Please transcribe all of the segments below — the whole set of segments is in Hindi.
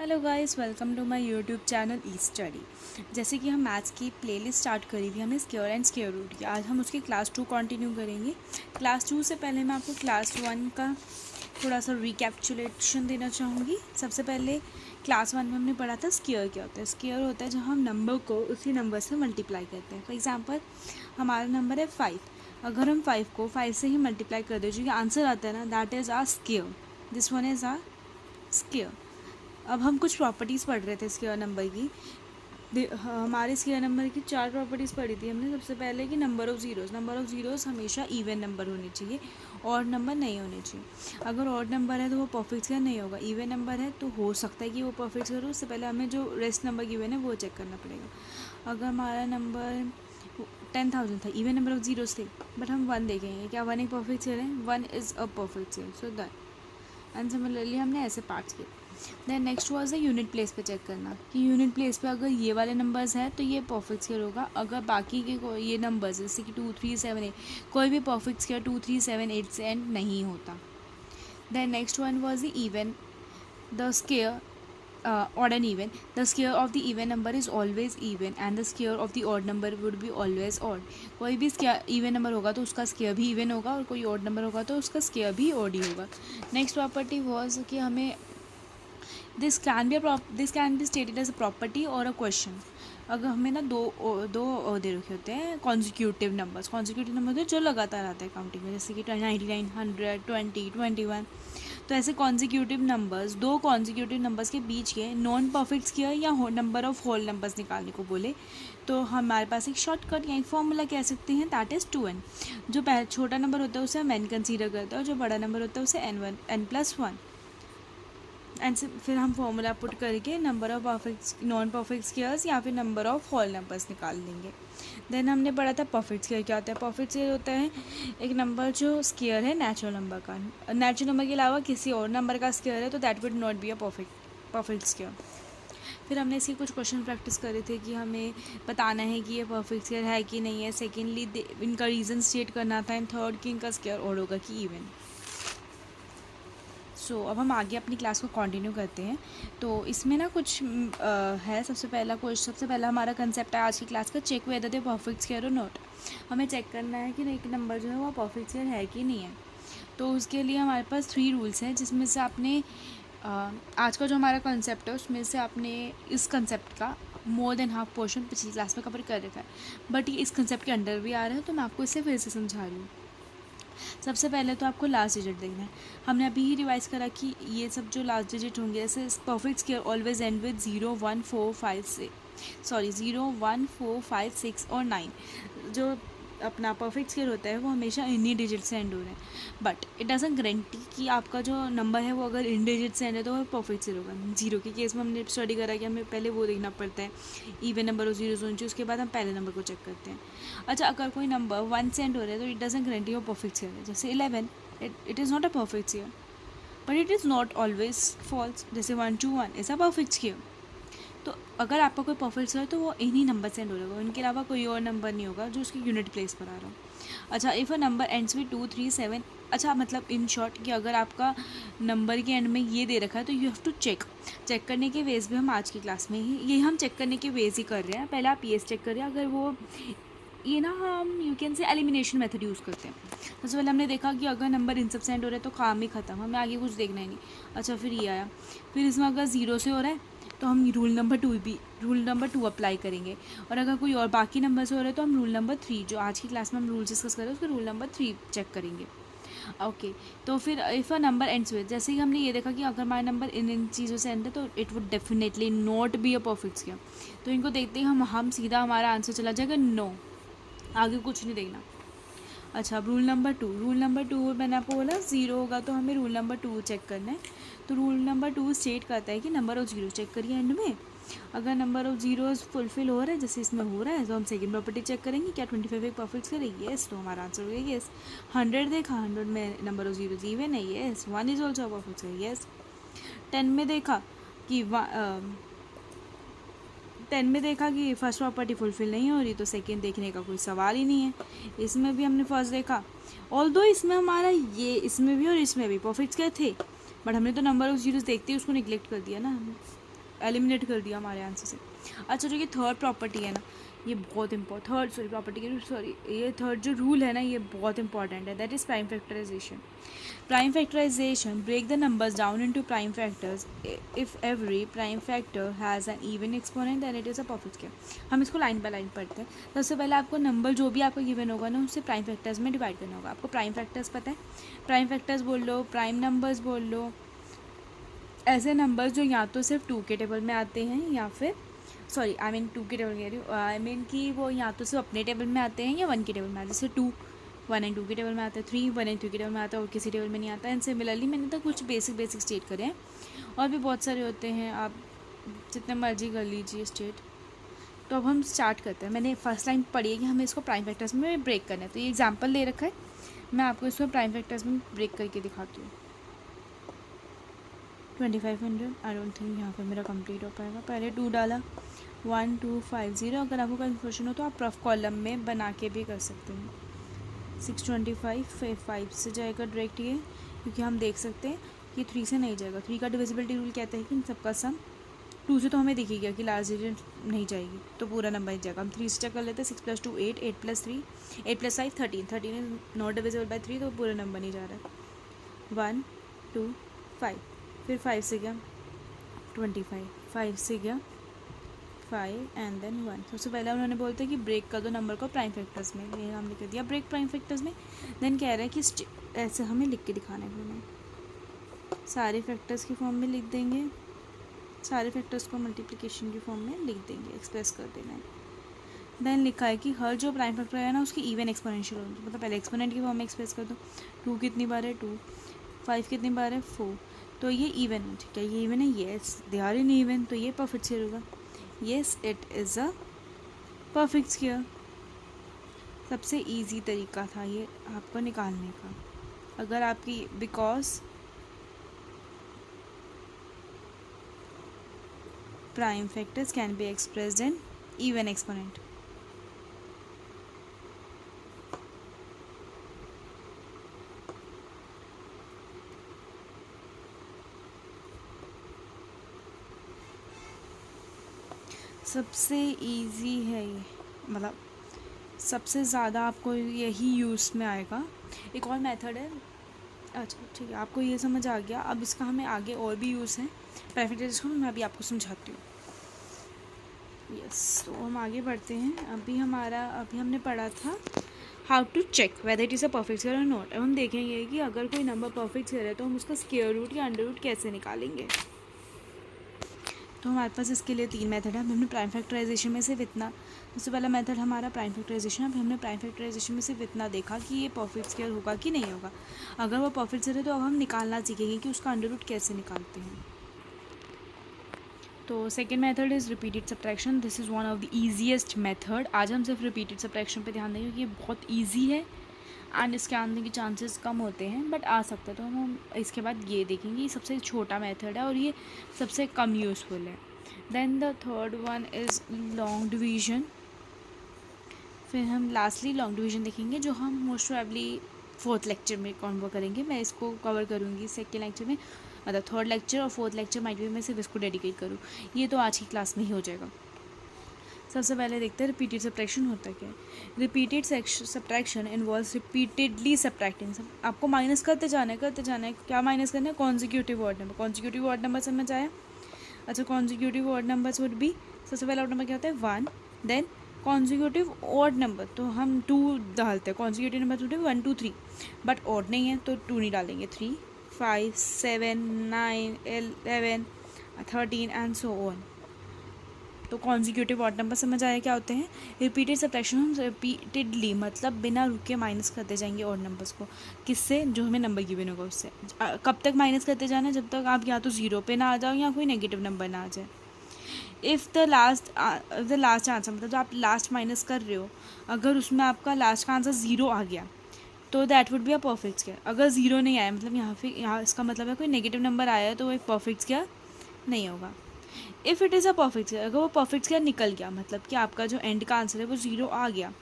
Hello guys, welcome to my YouTube channel E study. जैसे कि हम मैथ्स की प्लेलिस्ट स्टार्ट करी थी हमने स्क्वायर एंड स्क्वायर रूट की। आज हम उसकी क्लास 2 कंटिन्यू करेंगे। क्लास 2 से पहले मैं आपको क्लास 1 का थोड़ा सा रिकैप्चुलेशन देना चाहूँगी। सबसे पहले क्लास 1 में हमने पढ़ा था स्क्वायर क्या होता है। स्क्वायर होता है जब हम नंबर को उसी नंबर से मल्टीप्लाई करते हैं। फॉर एग्जाम्पल हमारा नंबर है 5। अगर हम 5 को 5 से ही मल्टीप्लाई कर दें, जो कि आंसर आता है ना, that is R square. This one is R square. अब हम कुछ प्रॉपर्टीज़ पढ़ रहे थे स्क्वायर नंबर की। हमारे स्क्वायर नंबर की 4 प्रॉपर्टीज़ पढ़ी थी हमने। सबसे पहले कि नंबर ऑफ़ ज़ीरोज़ हमेशा इवन नंबर होने चाहिए, ऑड नंबर नहीं होने चाहिए। अगर ऑड नंबर है तो वो परफेक्ट स्क्वायर नहीं होगा। इवन नंबर है तो हो सकता है कि वो परफेक्ट स्क्वायर हो। उससे पहले हमें जो रेस्ट नंबर गिवन है वो चेक करना पड़ेगा। अगर हमारा नंबर 10,000 था, इवन नंबर ऑफ ज़ीरोज़ थे, बट हम 1 देखेंगे, क्या 1 एक परफेक्ट स्क्वायर है? 1 is a perfect square, so that. And similarly हमने ऐसे पार्ट्स किए। Then next was the unit place पे चेक करना कि यूनिट प्लेस पे अगर ये वाले नंबर्स हैं तो ये परफेक्ट स्क्वायर होगा। अगर बाकी के ये नंबर्स जैसे कि 2 3 7 8, कोई भी परफेक्ट स्क्वायर 2 3 7 8 से एंड नहीं होता। Then next one was the even, the square odd and even. The square of the even number is always even and the square of the odd number would be always odd. कोई भी इवन नंबर होगा तो उसका स्क्वायर भी इवन होगा और कोई ऑड नंबर होगा तो उसका स्क्वायर भी ऑड ही होगा। नेक्स्ट प्रॉपर्टी वाज कि हमें this can be stated as a property और अ क्वेश्चन। अगर हमें ना दो दे रखे होते हैं कॉन्जिक्यूटिव नंबर्स होते हैं जो लगातार आते हैं काउंटिंग में, जैसे कि 99 100 20 21। तो ऐसे दो कॉन्जिक्यूटिव नंबर्स के बीच के नॉन परफेक्ट स्क्वायर या नंबर ऑफ होल नंबर्स निकालने को बोले तो हमारे पास एक शॉर्टकट या एक फॉर्मूला कह सकते हैं, दैट इज़ 2n। जो छोटा नंबर होता है उसे हम n कंसीडर करते हैं और जो बड़ा नंबर होता है उसे n+1। एंड फिर हम फॉर्मूला पुट करके number of perfect non perfect squares या फिर नंबर ऑफ होल नंबर्स निकाल लेंगे। देन हमने पढ़ा था परफेक्ट स्क्वायर क्या होता है। परफेक्ट स्क्वायर होता है एक नंबर जो स्क्वायर है नेचुरल नंबर का। नेचुरल नंबर के अलावा किसी और नंबर का स्क्वायर है तो that would not be a perfect square. फिर हमने इसकी कुछ क्वेश्चन प्रैक्टिस करे थे कि हमें बताना है कि ये परफेक्ट स्क्वायर है कि नहीं है। सेकेंडली इनका रीज़न स्टेट करना था। एंड थर्ड कि इनका स्क्वायर और होगा कि इवन। अब हम आगे अपनी क्लास को कंटिन्यू करते हैं। तो इसमें ना कुछ है। सबसे पहला हमारा कंसेप्ट है आज की क्लास का, check whether they perfect square और नॉट। हमें चेक करना है कि एक नंबर जो है वो परफेक्ट स्क्वायर है कि नहीं है। तो उसके लिए हमारे पास 3 रूल्स हैं, जिसमें से आपने आज का जो हमारा कंसेप्ट है उसमें से आपने इस कंसेप्ट का मोर देन हाफ पोर्शन पिछली क्लास में कवर कर रखा है, बट ये इस कंसेप्ट के अंडर भी आ रहा है तो मैं आपको इसे फिर से समझा रही हूँ। सबसे पहले तो आपको लास्ट डिजिट देखना है। हमने अभी ही रिवाइज करा कि ये सब जो लास्ट डिजिट होंगे, जैसे perfect square always and with 0 1 4 5 6 और 9। जो अपना परफेक्ट स्क्वायर होता है वो हमेशा इन्हीं डिजिट से एंड हो रहे हैं, बट इट डजंट गारंटी कि आपका जो नंबर है वो अगर इन डिजिट से एंड है तो वो परफेक्ट स्क्वायर होगा। जीरो के केस में हमने स्टडी करा कि हमें पहले वो देखना पड़ता है इवन नंबर और जीरो होनी चाहिए, उसके बाद हम पहले नंबर को चेक करते हैं। अच्छा, अगर कोई नंबर 1 से एंड हो रहा है तो इट डजंट गारंटी वो परफेक्ट स्क्वायर है। जैसे 11, it is not a perfect square, but it is not always false. जैसे 1 2 1 इज़ अ परफेक्ट स्क्वायर। तो अगर आपका कोई परफेक्ट स्क्वायर है तो वो इन्हीं नंबर से एंड हो रहेगा, इनके अलावा कोई और नंबर नहीं होगा जो उसकी यूनिट प्लेस पर आ रहा हो। अच्छा, if a number ends with 2 3 7, अच्छा मतलब इन शॉर्ट कि अगर आपका नंबर के एंड में ये दे रखा है तो यू हैव टू चेक करने के वेज भी हम आज की क्लास में ही ये हम चेक करने के वेज ही कर रहे हैं। पहले आप ये चेक करिए, अगर वो ये ना हम you can say elimination method use करते हैं। सबसे पहले हमने देखा कि अगर नंबर इन सब से एंड हो रहा है तो काम ही ख़त्म, हमें आगे कुछ देखना ही नहीं। अच्छा, फिर ये आया, फिर इसमें अगर 0 से हो रहा है तो हम रूल नंबर 2 अप्लाई करेंगे, और अगर कोई और बाकी नंबर से हो रहा है तो हम रूल नंबर 3, जो आज की क्लास में हम रूल डिस्कस कर रहे हैं उसके रूल नंबर 3 चेक करेंगे। ओके, तो फिर if a number ends with, जैसे ही हमने ये देखा कि अगर हमारा नंबर इन चीज़ों से एंड है तो it would definitely not be a perfect square. तो इनको देखते ही हम सीधा हमारा आंसर चला जाएगा नो, आगे कुछ नहीं देखना। अच्छा, अब रूल नंबर टू मैंने आपको बोला 0 होगा तो हमें रूल नंबर 2 चेक करना है। तो रूल नंबर 2 स्टेट करता है कि नंबर ऑफ 0 चेक करिए एंड में। अगर नंबर ऑफ 0 फुलफिल हो रहा है, जैसे इसमें हो रहा है, तो हम सेकंड प्रॉपर्टी चेक करेंगे, क्या 25 एक परफेक्ट स्क्वायर है? येस, तो हमारा आंसर हो गया येस। 100 देखा, 100 में नंबर ऑफ 0 इवन है? Yes. 1 is also perfect square? Yes. 10 में देखा कि 10 में देखा कि फर्स्ट प्रॉपर्टी फुलफिल नहीं हो रही, तो सेकंड देखने का कोई सवाल ही नहीं है। इसमें भी हमने फर्स्ट देखा, ऑल्दो इसमें हमारा ये इसमें भी और इसमें भी परफेक्ट स्क्वायर थे, बट हमने तो नंबर ऑफ जीरोस देखते ही उसको निगलेक्ट कर दिया ना हमने। एलिमिनेट कर दिया हमारे आंसर से। अच्छा, जो ये थर्ड प्रॉपर्टी है ना, ये बहुत ये थर्ड जो रूल है ना, ये बहुत इंपॉर्टेंट है, that is prime factorization. Prime factorization break the numbers down into prime factors. If every prime factor has an even exponent then it is a perfect square. हम इसको लाइन बाय लाइन पढ़ते हैं। सबसे पहले आपको नंबर जो भी आपको गिवन होगा ना, उससे प्राइम फैक्टर्स में डिवाइड करना होगा। आपको प्राइम फैक्टर्स पता है, प्राइम फैक्टर्स बोल लो, प्राइम नंबर्स बोल लो, ऐसे नंबर्स जो या तो सिर्फ 2 के टेबल में आते हैं या फिर टू के टेबल कह रही हूँ, कि वो या तो सिर्फ अपने टेबल में आते हैं या 1 के टेबल में आते हैं। जैसे 2 1 एंड 2 के टेबल में आता है, 3 1 एंड 3 के टेबल में आता है और किसी टेबल में नहीं आता है। एंड सिमिलरली मैंने तो कुछ बेसिक स्टेट करे हैं, और भी बहुत सारे होते हैं, आप जितने मर्जी कर लीजिए स्टेट। तो अब हम स्टार्ट करते हैं। मैंने फर्स्ट लाइन पढ़ी है कि हमें इसको प्राइम फैक्टर्स में ब्रेक करना है, तो ये एग्जाम्पल दे रखा है, मैं आपको इसको प्राइम फैक्टर्स में ब्रेक करके दिखाती हूँ। 2500, आई डोंट थिंक यहाँ पर मेरा कंप्लीट हो पाएगा। पहले 2 डाला, 1250। अगर आपको कन्फ्यूजन हो तो आप रफ कॉलम में बना के भी कर सकते हैं। 625 फिर 5 से जाएगा डायरेक्ट ये, क्योंकि हम देख सकते हैं कि 3 से नहीं जाएगा। 3 का डिविजिबिलिटी रूल कहता है कि इन सबका सम 2 से तो हमें दिख ही गया कि लार्ज डिजिट नहीं जाएगी, तो पूरा नंबर ही जाएगा। हम 3 से चेक कर लेते हैं। 6 + 2 8, 8 + 3 8 + 5 13, 13 इज नॉट डिविजिबल बाय 3, तो पूरा नंबर नहीं जा रहा है। 1 2 5, फिर 5 से गया 25, 5 से गया 5 एंड देन 1। सबसे पहले उन्होंने बोलते हैं कि ब्रेक कर दो नंबर को प्राइम फैक्टर्स में, ये हमने कर दिया ब्रेक प्राइम फैक्टर्स में। देन कह रहा है कि ऐसे हमें लिख के दिखाना है, हमें सारे फैक्टर्स की फॉर्म में लिख देंगे, सारे फैक्टर्स को मल्टीप्लिकेशन की फॉर्म में लिख देंगे, एक्सप्रेस कर देना है। देन लिखा है कि हर जो प्राइम फैक्टर है ना, उसकी इवन एक्सपोनेंशियल होगी, मतलब पहले एक्सपोनेंट की फॉर्म में एक्सप्रेस कर दो। 2 कितनी बार है 2, 5 कितनी बार है 4, तो ये इवन है, ठीक है, ये इवन है, yes they are in even, तो ये परफेक्ट स्क्वायर होगा। Yes it is a perfect square. सबसे इजी तरीका था ये आपको निकालने का। अगर आपकी because prime factors can be expressed in even exponent. सबसे इजी है ये, मतलब सबसे ज़्यादा आपको यही यूज़ में आएगा। एक और मेथड है, अच्छा ठीक है, आपको ये समझ आ गया। अब इसका हमें आगे और भी यूज़ है प्राइम फैक्टर्स को, मैं अभी आपको समझाती हूँ। यस, तो हम आगे बढ़ते हैं। अभी हमने पढ़ा था how to check whether it is a perfect square और नॉट। अब हम देखेंगे कि अगर कोई नंबर परफेक्ट स्क्वायर है तो हम उसका स्क्वायर रूट या अंडर रूट कैसे निकालेंगे। तो हमारे पास इसके लिए 3 मेथड है। हमने प्राइम फैक्टराइजेशन में सिर्फ इतना, सबसे पहला मेथड हमारा प्राइम फैक्टराइजेशन। अब हमने प्राइम फैक्टराइजेशन में सिर्फ इतना देखा कि ये परफेक्ट स्क्वायर होगा कि नहीं होगा। अगर वो परफेक्ट स्क्वायर है तो अब हम निकालना सीखेंगे कि उसका अंडर रूट कैसे निकालते हैं। तो second method is repeated subtraction. This is one of the easiest method. आज हम सिर्फ रिपीटेड सब्ट्रैक्शन पे ध्यान देंगे क्योंकि ये बहुत ईजी है एंड इसके आने के चांसेस कम होते हैं, बट आ सकता है। तो हम इसके बाद ये देखेंगे, ये सबसे छोटा मेथड है और ये सबसे कम यूज़फुल है। Then the third one is long division. फिर हम लास्टली लॉन्ग डिवीजन देखेंगे, जो हम मोस्ट प्रोबेबली 4th लेक्चर में कवर करेंगे। मैं इसको कवर करूँगी 2nd लेक्चर में, मतलब 3rd लेक्चर और 4th लेक्चर माइट भी मैं सिर्फ इसको डेडिकेट करूँ। ये तो आज की क्लास में ही हो जाएगा। सबसे पहले देखते हैं रिपीटेड सब्ट्रैक्शन होता क्या है। Repeated subtraction involves repeatedly subtracting. आपको माइनस करते जाना है। क्या माइनस करना है? Consecutive odd number. Consecutive odd number समझ आया? अच्छा, consecutive odd numbers would be, सबसे पहला ऑड नंबर क्या होता है 1। देन कॉन्जिक्यूटिव ऑड नंबर तो हम 2 डालते हैं। कॉन्जिक्यूटिव नंबर होते हैं 1 2 3, बट ऑड नहीं है तो 2 नहीं डालेंगे। 3 5 7 9 11 13 एंड सो ऑन। तो कॉन्जिक्यूटिव ऑड नंबर समझ आया क्या होते हैं। रिपीटेड सब्ट्रैक्शन हम रिपीटेडली, मतलब बिना रुके माइनस करते जाएंगे ऑड नंबर्स को। किससे? जो हमें नंबर गिवन होगा उससे। कब तक माइनस करते जाना है? जब तक आप या तो 0 पे ना आ जाओ या कोई नेगेटिव नंबर ना आ जाए। इफ़ द लास्ट आंसर, मतलब जो आप लास्ट माइनस कर रहे हो, अगर उसमें आपका लास्ट का आंसर 0 आ गया तो that would be a perfect square. अगर 0 नहीं आया, मतलब यहाँ इसका मतलब है कोई नेगेटिव नंबर आया है तो वो एक परफेक्ट स्क्वायर नहीं होगा। If it is a perfect square, अगर वो परफेक्ट स्क्वायर निकल गया, मतलब कि आपका जो एंड का आंसर है वो 0 आ गया,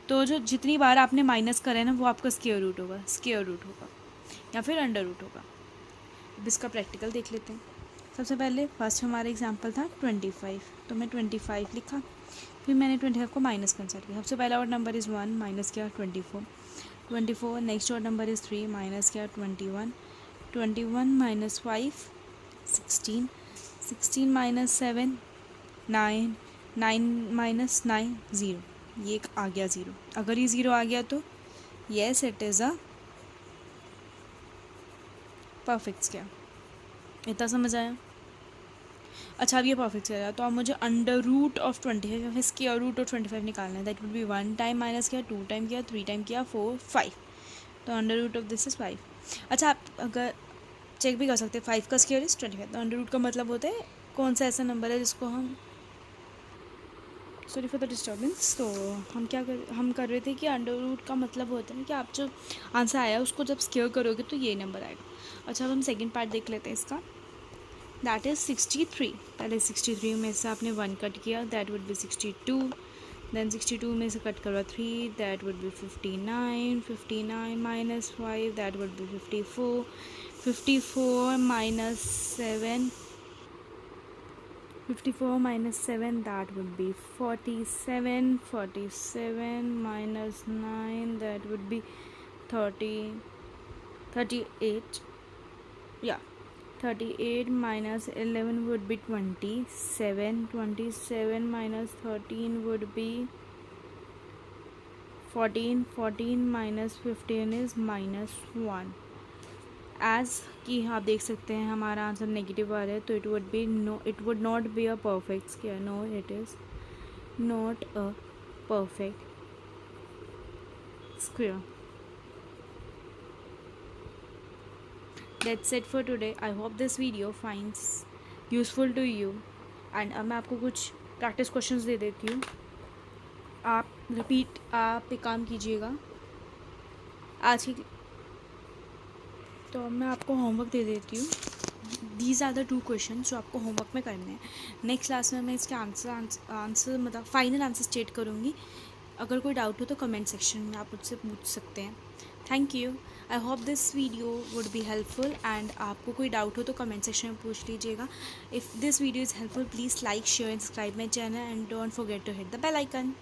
तो जो जितनी बार आपने माइनस करा है ना वो आपका स्क्वायर रूट होगा या फिर अंडर रूट होगा। अब इसका प्रैक्टिकल देख लेते हैं। सबसे पहले फर्स्ट हमारा एग्जांपल था 25, तो मैं 25 लिखा, फिर मैंने 25 को माइनस कंसिडर किया। सबसे पहला ऑड नंबर इज़ 1, माइनस किया 24, next odd number is 3, minus किया 21 माइनस 5 16 माइनस 7 9 माइनस 9 0, ये आ गया 0। अगर ये 0 आ गया तो yes it is a perfect square. इतना समझ आया? अच्छा, अब ये परफेक्ट स्क्वायर है तो अब मुझे अंडर रूट ऑफ 25 फिर स्क्वायर रूट ऑफ 25 निकालना है। That would be 1 time minus किया, 2 टाइम किया, 3 टाइम किया, 4 5, तो under root of this is 5। अच्छा, आप अगर चेक भी कर सकते हैं 5 का स्क्वायर इज़ 25, तो अंडर रूट का मतलब होता है कौन सा ऐसा नंबर है जिसको हम, सॉरी फॉर द डिस्टर्बेंस, तो हम कर रहे थे कि अंडर रूट का मतलब होता है कि आप जो आंसर आया उसको जब स्क्वायर करोगे तो ये नंबर आएगा। अच्छा, अब हम सेकंड पार्ट देख लेते हैं इसका। That is 63। पहले 63 में से आपने 1 कट किया, दैट वुड बी 62, देन 62 में से कट करा 3, that would be 59 minus 5, that would be 54 minus 7, 54 minus 7, that would be 47 minus 9, that would be 38, yeah, 38 minus 11 would be 27 minus 13 would be 14 minus 15 is minus 1। As कि आप देख सकते हैं हमारा आंसर नेगेटिव आ रहा है, तो it would not be a perfect square. No, it is not a perfect square. That's it for today. I hope this video finds useful to you. And अब मैं आपको कुछ प्रैक्टिस क्वेश्चंस दे देती हूँ। आप एक काम कीजिएगा आज की, तो अब मैं आपको होमवर्क दे देती हूँ। दीज आर द 2 क्वेश्चन जो आपको होमवर्क में करने हैं। नेक्स्ट क्लास में मैं इसके आंसर मतलब फाइनल आंसर स्टेट करूँगी। अगर कोई डाउट हो तो कमेंट सेक्शन में आप मुझसे पूछ सकते हैं। Thank you. I hope this video would be helpful and आपको कोई डाउट हो तो कमेंट सेक्शन में पूछ लीजिएगा। If this video is helpful please like share and subscribe my channel and don't forget to hit the bell icon.